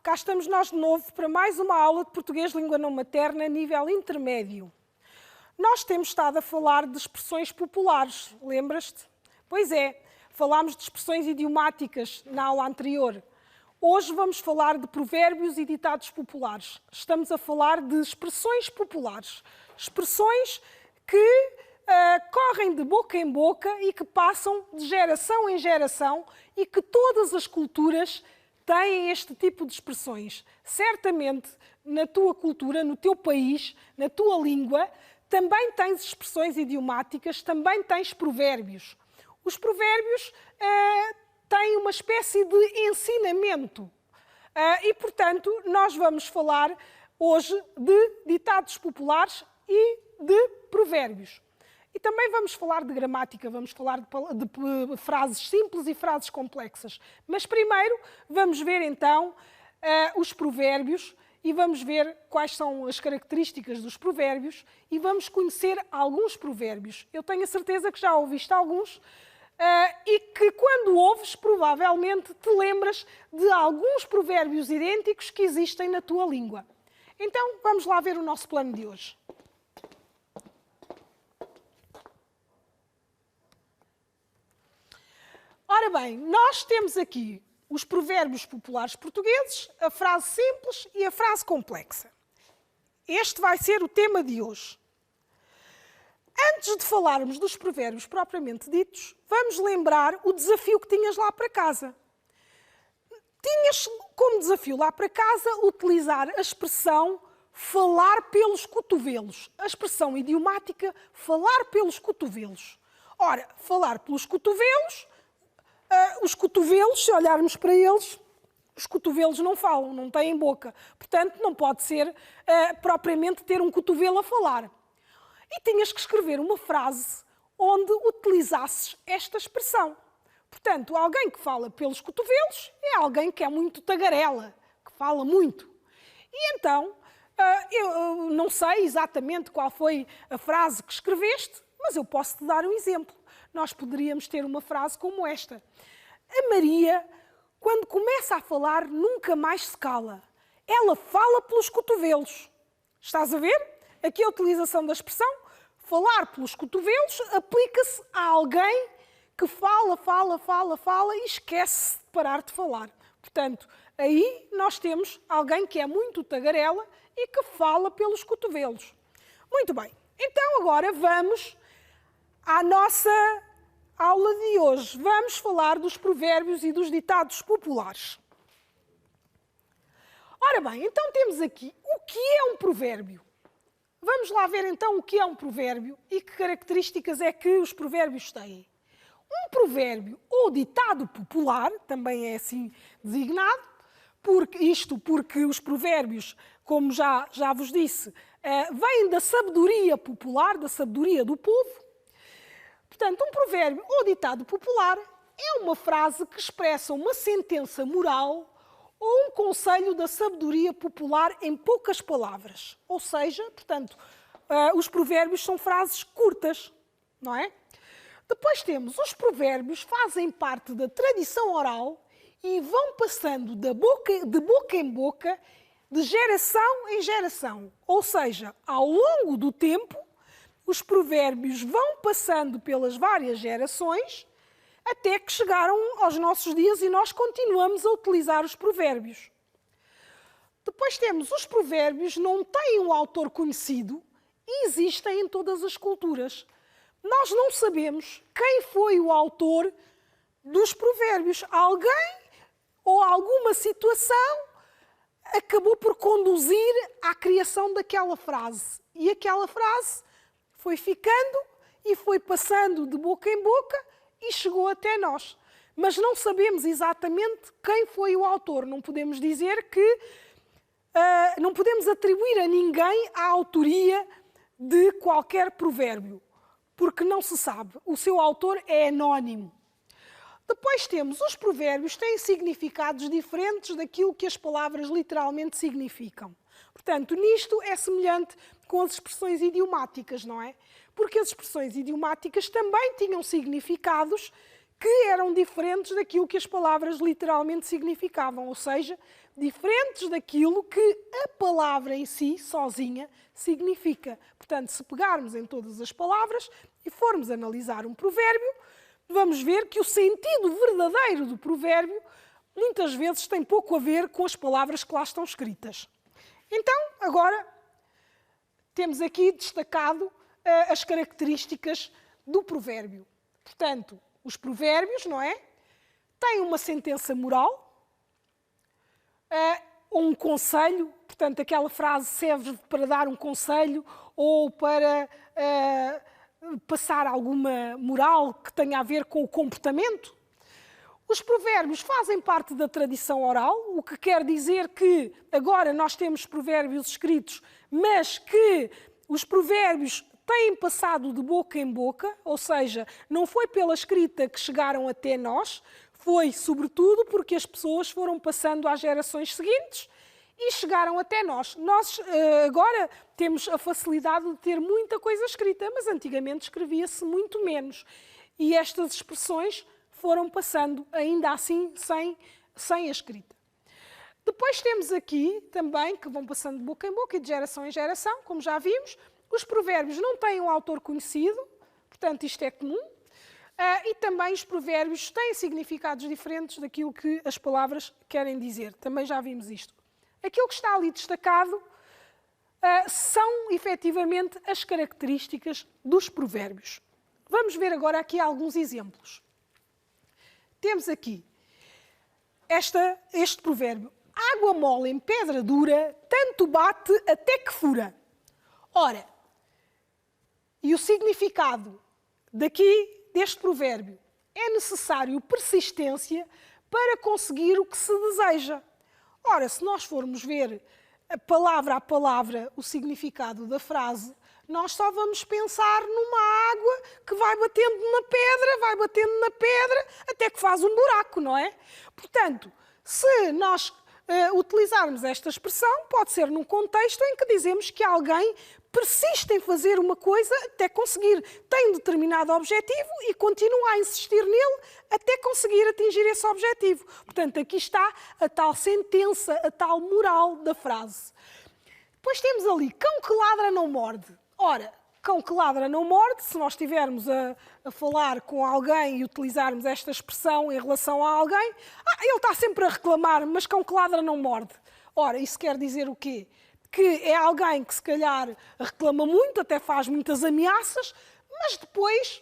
cá estamos nós de novo para mais uma aula de português língua não materna nível intermédio. Nós temos estado a falar de expressões populares, lembras-te? Pois é, falámos de expressões idiomáticas na aula anterior. Hoje vamos falar de provérbios e ditados populares. Estamos a falar de expressões populares. Expressões que correm de boca em boca e que passam de geração em geração e que todas as culturas têm este tipo de expressões. Certamente, na tua cultura, no teu país, na tua língua, também tens expressões idiomáticas, também tens provérbios. Os provérbios têm uma espécie de ensinamento e, portanto, nós vamos falar hoje de ditados populares e de provérbios. E também vamos falar de gramática, vamos falar de frases simples e frases complexas. Mas primeiro vamos ver então os provérbios e vamos ver quais são as características dos provérbios e vamos conhecer alguns provérbios. Eu tenho a certeza que já ouviste alguns e que quando ouves provavelmente te lembras de alguns provérbios idênticos que existem na tua língua. Então vamos lá ver o nosso plano de hoje. Ora bem, nós temos aqui os provérbios populares portugueses, a frase simples e a frase complexa. Este vai ser o tema de hoje. Antes de falarmos dos provérbios propriamente ditos, vamos lembrar o desafio que tinhas lá para casa. Tinhas como desafio lá para casa utilizar a expressão falar pelos cotovelos. A expressão idiomática falar pelos cotovelos. Ora, falar pelos cotovelos... os cotovelos, se olharmos para eles, os cotovelos não falam, não têm boca. Portanto, não pode ser propriamente ter um cotovelo a falar. E tinhas que escrever uma frase onde utilizasses esta expressão. Portanto, alguém que fala pelos cotovelos é alguém que é muito tagarela, que fala muito. E então, eu não sei exatamente qual foi a frase que escreveste, mas eu posso te dar um exemplo. Nós poderíamos ter uma frase como esta. A Maria, quando começa a falar, nunca mais se cala. Ela fala pelos cotovelos. Estás a ver? Aqui a utilização da expressão falar pelos cotovelos aplica-se a alguém que fala e esquece de parar de falar. Portanto, aí nós temos alguém que é muito tagarela e que fala pelos cotovelos. Muito bem. Então agora vamos à nossa aula de hoje. Vamos falar dos provérbios e dos ditados populares. Ora bem, então temos aqui o que é um provérbio. Vamos lá ver então o que é um provérbio e que características é que os provérbios têm. Um provérbio ou ditado popular, também é assim designado, porque os provérbios, como já vos disse, vêm da sabedoria popular, da sabedoria do povo. Portanto, um provérbio ou ditado popular é uma frase que expressa uma sentença moral ou um conselho da sabedoria popular em poucas palavras. Ou seja, portanto, os provérbios são frases curtas, não é? Depois temos os provérbios, fazem parte da tradição oral e vão passando de boca em boca, de geração em geração. Ou seja, ao longo do tempo, os provérbios vão passando pelas várias gerações até que chegaram aos nossos dias e nós continuamos a utilizar os provérbios. Depois temos os provérbios, não têm um autor conhecido e existem em todas as culturas. Nós não sabemos quem foi o autor dos provérbios. Alguém ou alguma situação acabou por conduzir à criação daquela frase. E aquela frase foi ficando e foi passando de boca em boca e chegou até nós. Mas não sabemos exatamente quem foi o autor. Não podemos dizer que... não podemos atribuir a ninguém a autoria de qualquer provérbio, porque não se sabe. O seu autor é anónimo. Depois temos os provérbios, têm significados diferentes daquilo que as palavras literalmente significam. Portanto, nisto é semelhante com as expressões idiomáticas, não é? Porque as expressões idiomáticas também tinham significados que eram diferentes daquilo que as palavras literalmente significavam, ou seja, diferentes daquilo que a palavra em si, sozinha, significa. Portanto, se pegarmos em todas as palavras e formos analisar um provérbio, vamos ver que o sentido verdadeiro do provérbio muitas vezes tem pouco a ver com as palavras que lá estão escritas. Então, agora, temos aqui destacado as características do provérbio. Portanto, os provérbios, não é? Têm uma sentença moral, ou um conselho, portanto, aquela frase serve para dar um conselho ou para passar alguma moral que tenha a ver com o comportamento. Os provérbios fazem parte da tradição oral, o que quer dizer que agora nós temos provérbios escritos, mas que os provérbios têm passado de boca em boca, ou seja, não foi pela escrita que chegaram até nós, foi sobretudo porque as pessoas foram passando às gerações seguintes e chegaram até nós. Nós agora temos a facilidade de ter muita coisa escrita, mas antigamente escrevia-se muito menos. E estas expressões foram passando, ainda assim, sem a escrita. Depois temos aqui também, que vão passando de boca em boca e de geração em geração, como já vimos, os provérbios não têm um autor conhecido, portanto isto é comum, e também os provérbios têm significados diferentes daquilo que as palavras querem dizer. Também já vimos isto. Aquilo que está ali destacado são, efetivamente, as características dos provérbios. Vamos ver agora aqui alguns exemplos. Temos aqui este provérbio. Água mole em pedra dura, tanto bate até que fura. Ora, e o significado deste provérbio? É necessário persistência para conseguir o que se deseja. Ora, se nós formos ver palavra a palavra o significado da frase, nós só vamos pensar numa água que vai batendo na pedra, até que faz um buraco, não é? Portanto, se nós utilizarmos esta expressão, pode ser num contexto em que dizemos que alguém persiste em fazer uma coisa até conseguir, tem um determinado objetivo e continua a insistir nele até conseguir atingir esse objetivo. Portanto, aqui está a tal sentença, a tal moral da frase. Depois temos ali, cão que ladra não morde. Ora, cão que ladra não morde, se nós estivermos a falar com alguém e utilizarmos esta expressão em relação a alguém, ele está sempre a reclamar, mas cão que ladra não morde. Ora, isso quer dizer o quê? Que é alguém que se calhar reclama muito, até faz muitas ameaças, mas depois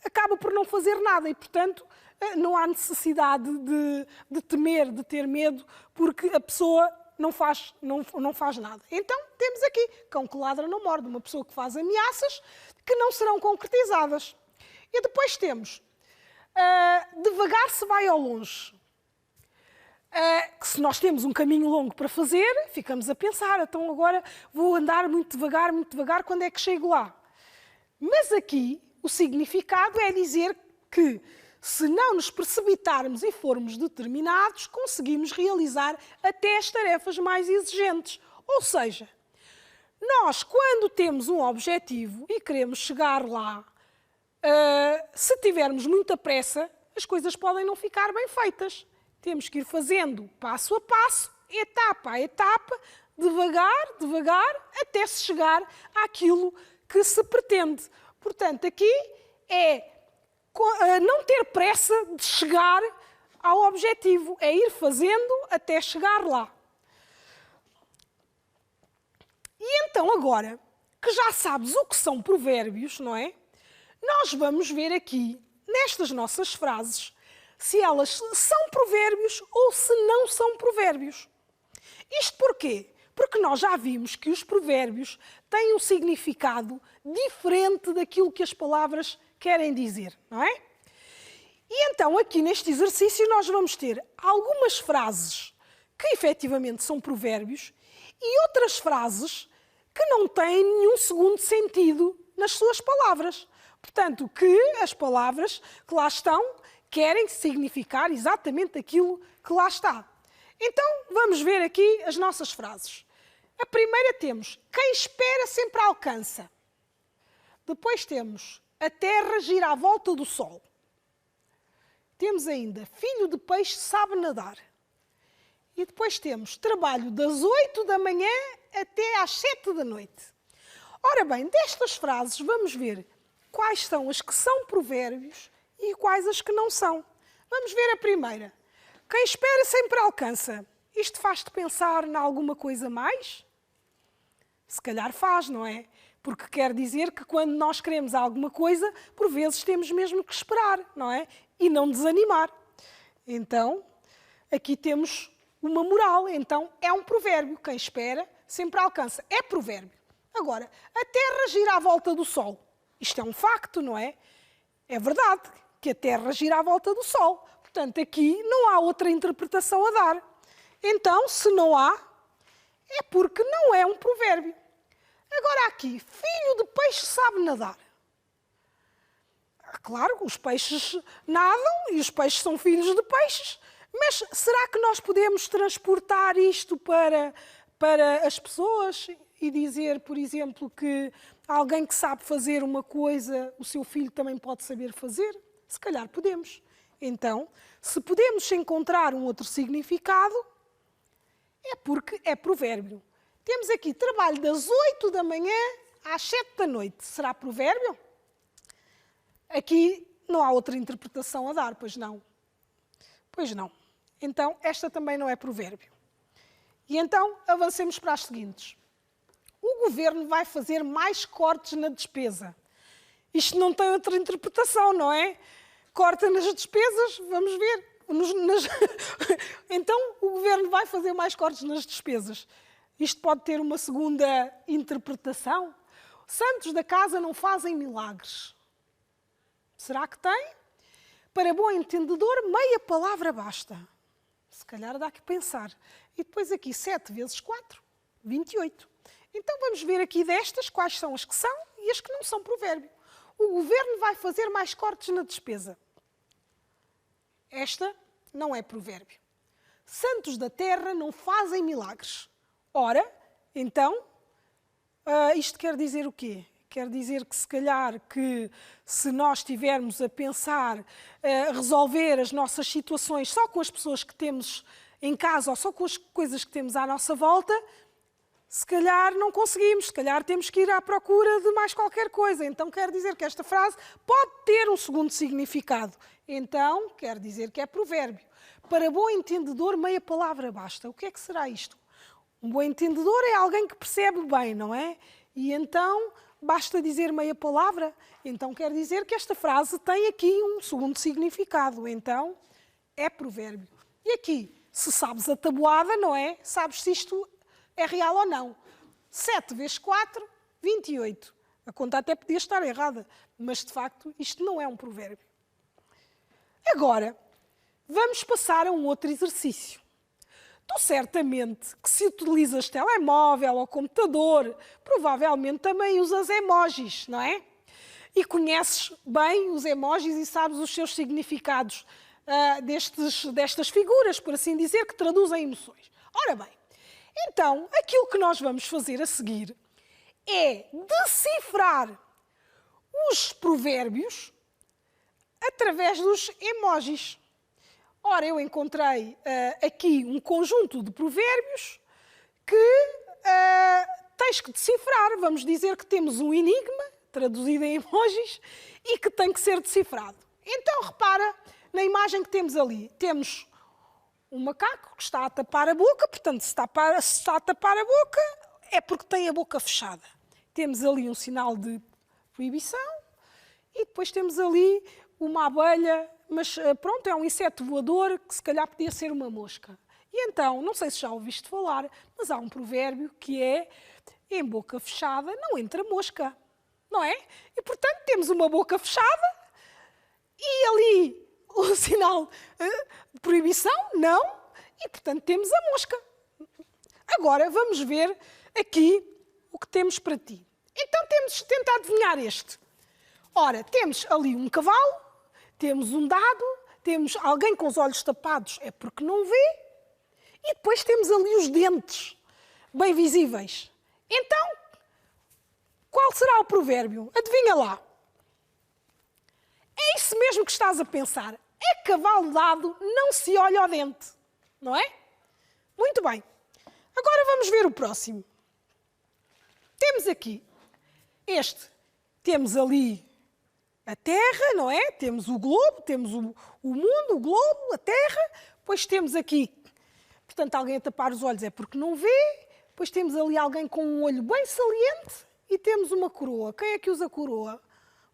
acaba por não fazer nada e, portanto, não há necessidade de temer, de ter medo, porque a pessoa não faz nada. Então, temos aqui, cão que ladra não morde, uma pessoa que faz ameaças que não serão concretizadas. E depois temos, devagar se vai ao longe. Que se nós temos um caminho longo para fazer, ficamos a pensar, então agora vou andar muito devagar, quando é que chego lá? Mas aqui, o significado é dizer que, se não nos precipitarmos e formos determinados, conseguimos realizar até as tarefas mais exigentes. Ou seja, nós, quando temos um objetivo e queremos chegar lá, se tivermos muita pressa, as coisas podem não ficar bem feitas. Temos que ir fazendo passo a passo, etapa a etapa, devagar, até se chegar àquilo que se pretende. Portanto, aqui é não ter pressa de chegar ao objetivo, é ir fazendo até chegar lá. E então agora, que já sabes o que são provérbios, não é? Nós vamos ver aqui, nestas nossas frases, se elas são provérbios ou se não são provérbios. Isto porquê? Porque nós já vimos que os provérbios têm um significado diferente daquilo que as palavras querem dizer, não é? E então, aqui neste exercício, nós vamos ter algumas frases que efetivamente são provérbios e outras frases que não têm nenhum segundo sentido nas suas palavras. Portanto, que as palavras que lá estão querem significar exatamente aquilo que lá está. Então, vamos ver aqui as nossas frases. A primeira temos, quem espera sempre alcança. Depois temos, a terra gira à volta do sol. temos ainda filho de peixe sabe nadar. E depois temos trabalho das 8 da manhã até às 7 da noite. Ora bem, destas frases vamos ver quais são as que são provérbios e quais as que não são. Vamos ver a primeira. Quem espera sempre alcança. Isto faz-te pensar em alguma coisa mais? Se calhar faz, não é? Porque quer dizer que quando nós queremos alguma coisa, por vezes temos mesmo que esperar, não é? E não desanimar. Então, aqui temos uma moral. Então, é um provérbio. Quem espera sempre alcança. É provérbio. Agora, a Terra gira à volta do Sol. Isto é um facto, não é? É verdade que a Terra gira à volta do Sol. Portanto, aqui não há outra interpretação a dar. Então, se não há, é porque não é um provérbio. Agora aqui, filho de peixe sabe nadar. Claro, os peixes nadam e os peixes são filhos de peixes. Mas será que nós podemos transportar isto para as pessoas e dizer, por exemplo, que alguém que sabe fazer uma coisa, o seu filho também pode saber fazer? Se calhar podemos. Então, se podemos encontrar um outro significado, é porque é provérbio. Temos aqui trabalho das 8 da manhã às 7 da noite. Será provérbio? Aqui não há outra interpretação a dar, pois não? Pois não. Então, esta também não é provérbio. E então, avancemos para as seguintes. O governo vai fazer mais cortes na despesa. Isto não tem outra interpretação, não é? Corta nas despesas, vamos ver. Então, o governo vai fazer mais cortes nas despesas. Isto pode ter uma segunda interpretação. Santos da casa não fazem milagres. Será que tem? Para bom entendedor, meia palavra basta. Se calhar dá que pensar. E depois aqui, 7 vezes 4, 28. Então vamos ver aqui destas quais são as que são e as que não são provérbio. O governo vai fazer mais cortes na despesa. Esta não é provérbio. Santos da terra não fazem milagres. Ora, então, isto quer dizer o quê? Quer dizer que se calhar que se nós estivermos a pensar, a resolver as nossas situações só com as pessoas que temos em casa ou só com as coisas que temos à nossa volta, se calhar não conseguimos, se calhar temos que ir à procura de mais qualquer coisa. Então quer dizer que esta frase pode ter um segundo significado. Então quer dizer que é provérbio. Para bom entendedor, meia palavra basta. O que é que será isto? Um bom entendedor é alguém que percebe bem, não é? E então basta dizer meia palavra. Então quer dizer que esta frase tem aqui um segundo significado. Então é provérbio. E aqui, se sabes a tabuada, não é? Sabes se isto é real ou não. 7 vezes 4, 28. A conta até podia estar errada, mas de facto isto não é um provérbio. Agora, vamos passar a um outro exercício. Tu certamente que se utilizas telemóvel ou computador, provavelmente também usas emojis, não é? E conheces bem os emojis e sabes os seus significados destas figuras, por assim dizer, que traduzem emoções. Ora bem, então, aquilo que nós vamos fazer a seguir é decifrar os provérbios através dos emojis. Ora, eu encontrei aqui um conjunto de provérbios que tens que decifrar. Vamos dizer que temos um enigma, traduzido em emojis, e que tem que ser decifrado. Então, repara na imagem que temos ali. Temos um macaco que está a tapar a boca, portanto, se está a tapar a boca, é porque tem a boca fechada. Temos ali um sinal de proibição e depois temos ali uma abelha, mas pronto, é um inseto voador que se calhar podia ser uma mosca. E então, não sei se já ouviste falar, mas há um provérbio que é em boca fechada não entra mosca, não é? E portanto temos uma boca fechada e ali o sinal de proibição, não, e portanto temos a mosca. Agora vamos ver aqui o que temos para ti. Então temos de tentar adivinhar este. Ora, temos ali um cavalo, temos um dado, temos alguém com os olhos tapados, é porque não vê, e depois temos ali os dentes, bem visíveis. Então, qual será o provérbio? Adivinha lá. É isso mesmo que estás a pensar. é cavalo dado, não se olha ao dente. Não é? Muito bem. Agora vamos ver o próximo. Temos aqui temos ali a Terra, não é? Temos o globo, temos o mundo, o globo, a Terra. Depois temos aqui, portanto, alguém a tapar os olhos é porque não vê. Depois temos ali alguém com um olho bem saliente e temos uma coroa. Quem é que usa coroa?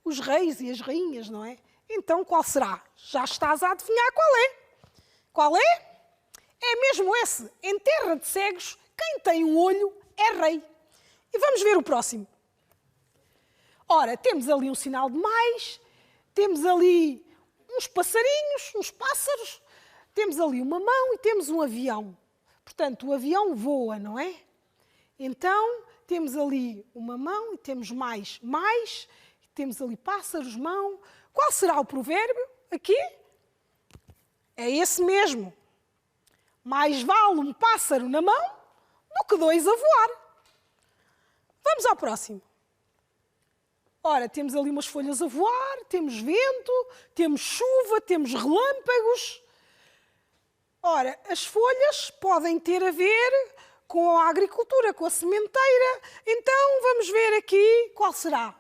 Os reis e as rainhas, não é? Então, qual será? Já estás a adivinhar qual é. Qual é? É mesmo esse. Em terra de cegos, quem tem um olho é rei. E vamos ver o próximo. Ora, temos ali um sinal de mais, temos ali uns passarinhos, uns pássaros, temos ali uma mão e temos um avião. Portanto, o avião voa, não é? Então, temos ali uma mão e temos mais, e temos ali pássaros, mão. Qual será o provérbio aqui? É esse mesmo. Mais vale um pássaro na mão do que dois a voar. Vamos ao próximo. Ora, temos ali umas folhas a voar, temos vento, temos chuva, temos relâmpagos. Ora, as folhas podem ter a ver com a agricultura, com a sementeira. Então, vamos ver aqui qual será.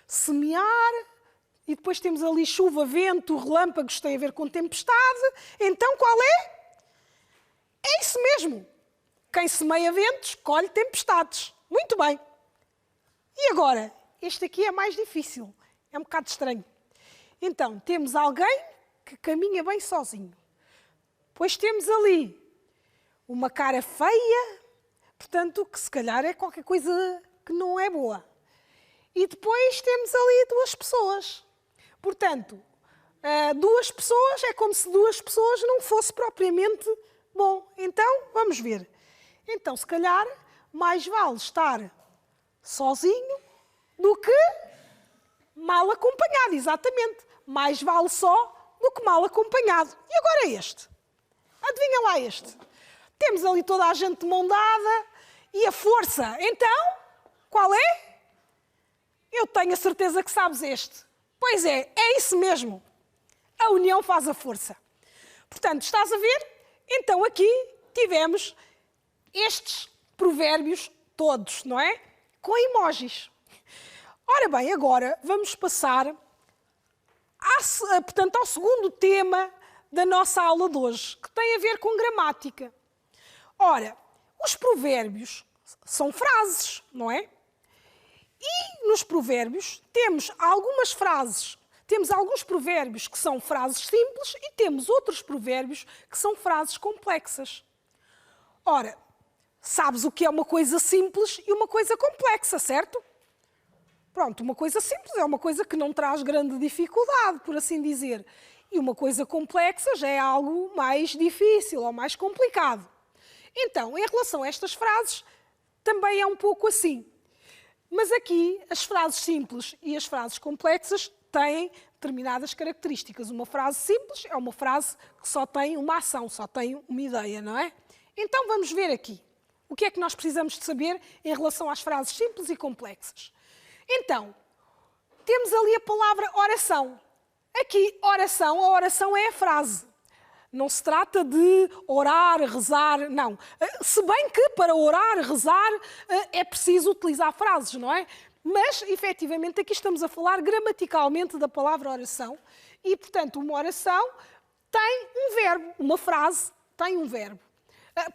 Semear, e depois temos ali chuva, vento, relâmpagos, tem a ver com tempestade. Então, qual é? É isso mesmo. Quem semeia ventos, colhe tempestades. Muito bem. E agora? Este aqui é mais difícil. É um bocado estranho. Então, temos alguém que caminha bem sozinho. Depois temos ali uma cara feia, portanto, que se calhar é qualquer coisa que não é boa. E depois temos ali duas pessoas. Portanto, duas pessoas é como se duas pessoas não fosse propriamente bom. Então, vamos ver. Então, se calhar, mais vale estar sozinho do que mal acompanhado, exatamente. Mais vale só do que mal acompanhado. E agora este? Adivinha lá este. Temos ali toda a gente de mão dada e a força. Então, qual é? Eu tenho a certeza que sabes este. Pois é isso mesmo. A união faz a força. Portanto, estás a ver? Então aqui tivemos estes provérbios todos, não é? Com emojis. Ora bem, agora vamos passar portanto, ao segundo tema da nossa aula de hoje, que tem a ver com gramática. Ora, os provérbios são frases, não é? E nos provérbios temos algumas frases, temos alguns provérbios que são frases simples e temos outros provérbios que são frases complexas. Ora, sabes o que é uma coisa simples e uma coisa complexa, certo? Pronto, uma coisa simples é uma coisa que não traz grande dificuldade, por assim dizer. E uma coisa complexa já é algo mais difícil ou mais complicado. Então, em relação a estas frases, também é um pouco assim. Mas aqui, as frases simples e as frases complexas têm determinadas características. Uma frase simples é uma frase que só tem uma ação, só tem uma ideia, não é? Então, vamos ver aqui. O que é que nós precisamos de saber em relação às frases simples e complexas? Então, temos ali a palavra oração. Aqui, oração, a oração é a frase. Não se trata de orar, rezar, não. Se bem que para orar, rezar, é preciso utilizar frases, não é? Mas, efetivamente, aqui estamos a falar gramaticalmente da palavra oração e, portanto, uma oração tem um verbo, uma frase tem um verbo.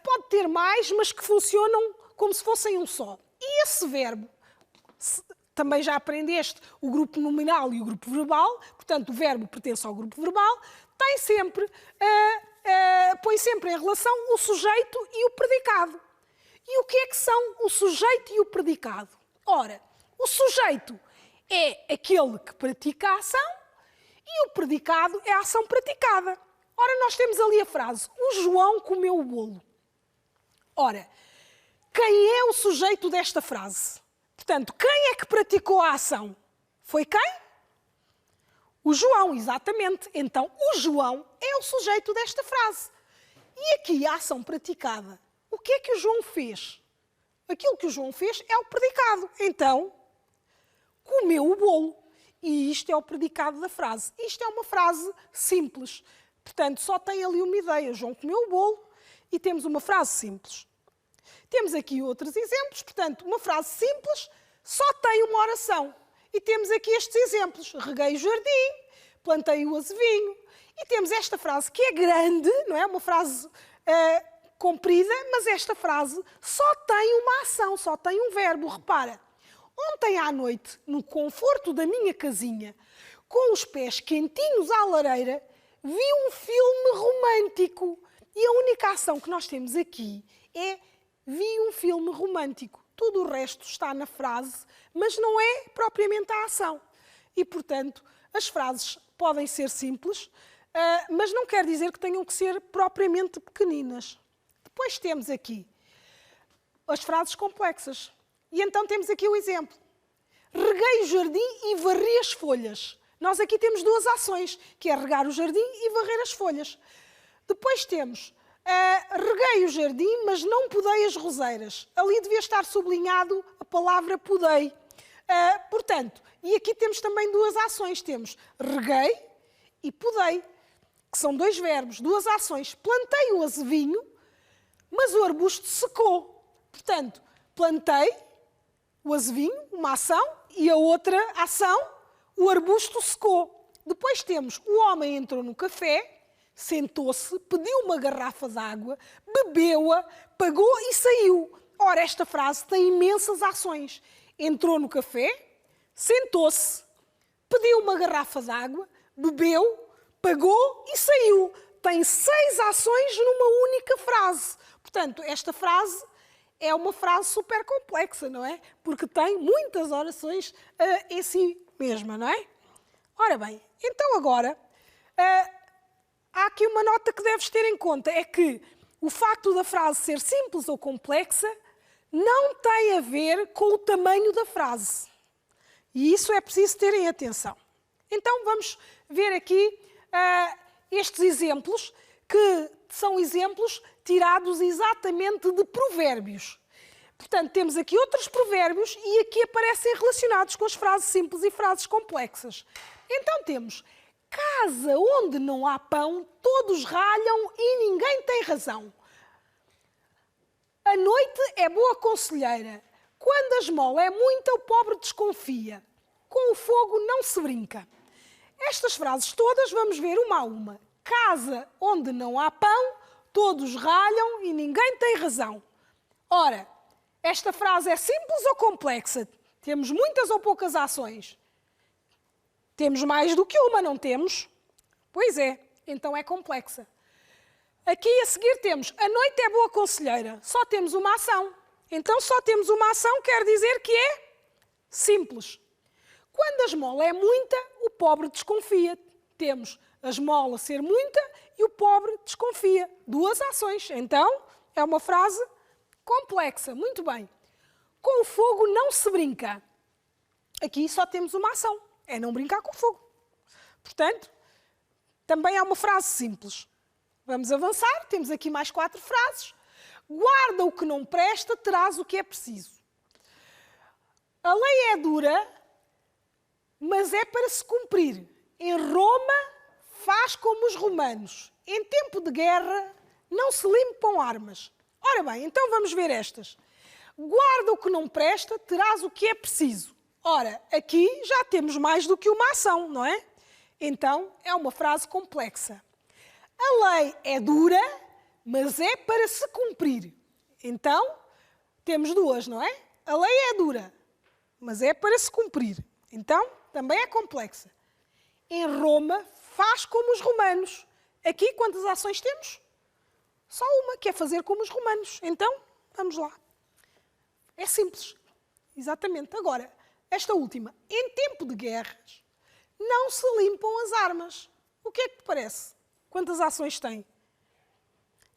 Pode ter mais, mas que funcionam como se fossem um só. E esse verbo, também já aprendeste o grupo nominal e o grupo verbal, portanto, o verbo pertence ao grupo verbal, tem sempre, põe sempre em relação o sujeito e o predicado. E o que é que são o sujeito e o predicado? Ora, o sujeito é aquele que pratica a ação e o predicado é a ação praticada. Ora, nós temos ali a frase, o João comeu o bolo. Ora, quem é o sujeito desta frase? Portanto, quem é que praticou a ação? Foi quem? O João, exatamente. Então, o João é o sujeito desta frase. E aqui, a ação praticada. O que é que o João fez? Aquilo que o João fez é o predicado. Então, comeu o bolo. e isto é o predicado da frase. Isto é uma frase simples. Portanto, só tem ali uma ideia. João comeu o bolo e temos uma frase simples. Temos aqui outros exemplos. Portanto, uma frase simples só tem uma oração. E temos aqui estes exemplos. Reguei o jardim, plantei o azevinho. E temos esta frase que é grande, não é? Uma frase comprida, mas esta frase só tem uma ação, só tem um verbo. Repara, ontem à noite, no conforto da minha casinha, com os pés quentinhos à lareira, vi um filme romântico. E a única ação que nós temos aqui é vi um filme romântico. Tudo o resto está na frase, mas não é propriamente a ação. E, portanto, as frases podem ser simples, mas não quer dizer que tenham que ser propriamente pequeninas. Depois temos aqui as frases complexas. E então temos aqui o exemplo. Reguei o jardim e varri as folhas. Nós aqui temos duas ações, que é regar o jardim e varrer as folhas. Depois temos reguei o jardim, mas não podei as roseiras. Ali devia estar sublinhado a palavra podei. Portanto, e aqui temos também duas ações. Temos reguei e podei, que são dois verbos, duas ações. Plantei o azevinho, mas o arbusto secou. Portanto, plantei o azevinho, uma ação, e a outra ação, o arbusto secou. Depois temos o homem entrou no café, sentou-se, pediu uma garrafa de água, bebeu-a, pagou e saiu. Ora, esta frase tem imensas ações. Entrou no café, sentou-se, pediu uma garrafa de água, bebeu, pagou e saiu. Tem 6 ações numa única frase. Portanto, esta frase é uma frase super complexa, não é? Porque tem muitas orações em si mesma, não é? Ora bem, então agora há aqui uma nota que deves ter em conta, é que o facto da frase ser simples ou complexa não tem a ver com o tamanho da frase. E isso é preciso terem atenção. Então vamos ver aqui estes exemplos, que são exemplos tirados exatamente de provérbios. Portanto, temos aqui outros provérbios e aqui aparecem relacionados com as frases simples e frases complexas. Então temos: casa onde não há pão, todos ralham e ninguém tem razão. A noite é boa conselheira. Quando a esmola é muita, o pobre desconfia. Com o fogo não se brinca. Estas frases todas vamos ver uma a uma. Casa onde não há pão, todos ralham e ninguém tem razão. Ora, esta frase é simples ou complexa? Temos muitas ou poucas ações? Temos mais do que uma, não temos? Pois é, então é complexa. Aqui a seguir temos: a noite é boa conselheira. Só temos uma ação. Então só temos uma ação quer dizer que é simples. Quando a esmola é muita, o pobre desconfia. Temos a esmola ser muita e o pobre desconfia. 2 ações. Então é uma frase complexa. Muito bem. Com o fogo não se brinca. Aqui só temos uma ação. É não brincar com o fogo. Portanto, também é uma frase simples. Vamos avançar. Temos aqui mais 4 frases. Guarda o que não presta, terás o que é preciso. A lei é dura, mas é para se cumprir. Em Roma, faz como os romanos. Em tempo de guerra, não se limpam armas. Ora bem, então vamos ver estas. Guarda o que não presta, terás o que é preciso. Ora, aqui já temos mais do que uma ação, não é? Então, é uma frase complexa. A lei é dura, mas é para se cumprir. Então, temos 2, não é? A lei é dura, mas é para se cumprir. Então, também é complexa. Em Roma, faz como os romanos. Aqui, quantas ações temos? Só uma, que é fazer como os romanos. Então, vamos lá. É simples. Exatamente. Agora, esta última. Em tempo de guerras, não se limpam as armas. O que é que te parece? Quantas ações tem?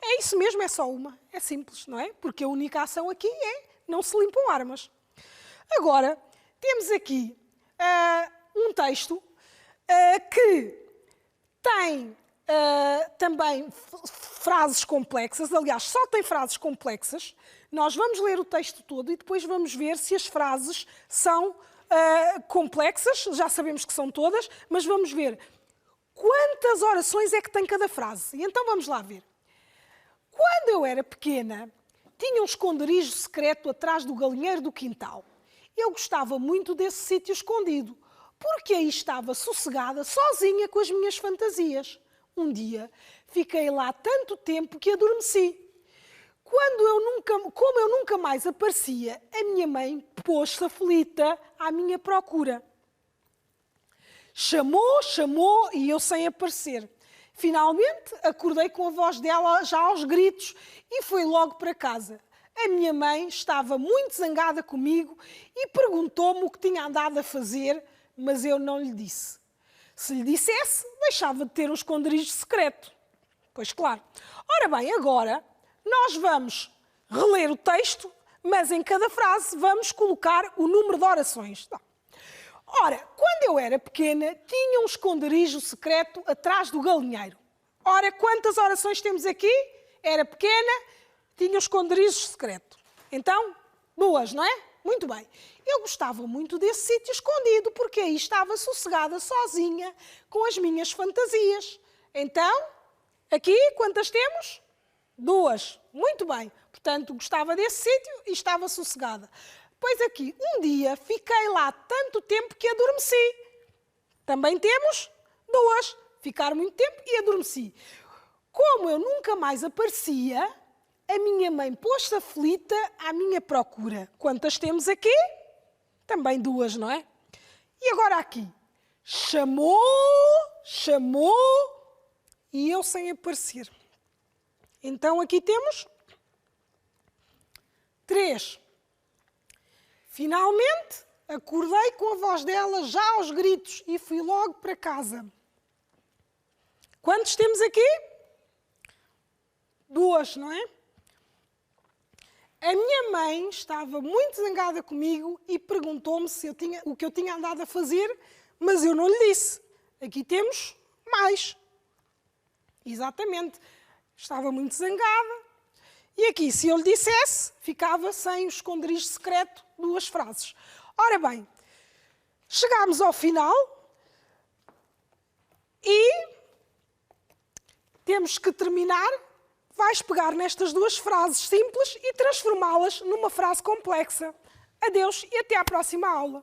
É isso mesmo, é só uma. É simples, não é? Porque a única ação aqui é não se limpam armas. Agora, temos aqui um texto que tem também frases complexas. Aliás, só tem frases complexas. Nós vamos ler o texto todo e depois vamos ver se as frases são complexas, já sabemos que são todas, mas vamos ver quantas orações é que tem cada frase. E então vamos lá ver. Quando eu era pequena, tinha um esconderijo secreto atrás do galinheiro do quintal. Eu gostava muito desse sítio escondido, porque aí estava sossegada, sozinha com as minhas fantasias. Um dia, fiquei lá tanto tempo que adormeci. Como eu nunca mais aparecia, a minha mãe pôs-se aflita à minha procura. Chamou e eu sem aparecer. Finalmente, acordei com a voz dela já aos gritos e fui logo para casa. A minha mãe estava muito zangada comigo e perguntou-me o que tinha andado a fazer, mas eu não lhe disse. Se lhe dissesse, deixava de ter um esconderijo secreto. Pois claro. Ora bem, agora nós vamos reler o texto, mas em cada frase vamos colocar o número de orações. Ora, quando eu era pequena, tinha um esconderijo secreto atrás do galinheiro. Ora, quantas orações temos aqui? Era pequena, tinha um esconderijo secreto. Então, 2, não é? Muito bem. Eu gostava muito desse sítio escondido, porque aí estava sossegada, sozinha, com as minhas fantasias. Então, aqui, quantas temos? 2. Muito bem. Portanto, gostava desse sítio e estava sossegada. Pois aqui, um dia, fiquei lá tanto tempo que adormeci. Também temos 2. Ficar muito tempo e adormeci. Como eu nunca mais aparecia, a minha mãe pôs-se aflita à minha procura. Quantas temos aqui? Também 2, não é? E agora aqui. Chamou e eu sem aparecer. Então aqui temos 3. Finalmente, acordei com a voz dela já aos gritos e fui logo para casa. Quantos temos aqui? 2, não é? A minha mãe estava muito zangada comigo e perguntou-me o que eu tinha andado a fazer, mas eu não lhe disse. Aqui temos mais. Exatamente. Estava muito zangada. E aqui, se eu lhe dissesse, ficava sem o esconderijo secreto, 2 frases. Ora bem, chegámos ao final e temos que terminar. Vais pegar nestas 2 frases simples e transformá-las numa frase complexa. Adeus e até à próxima aula.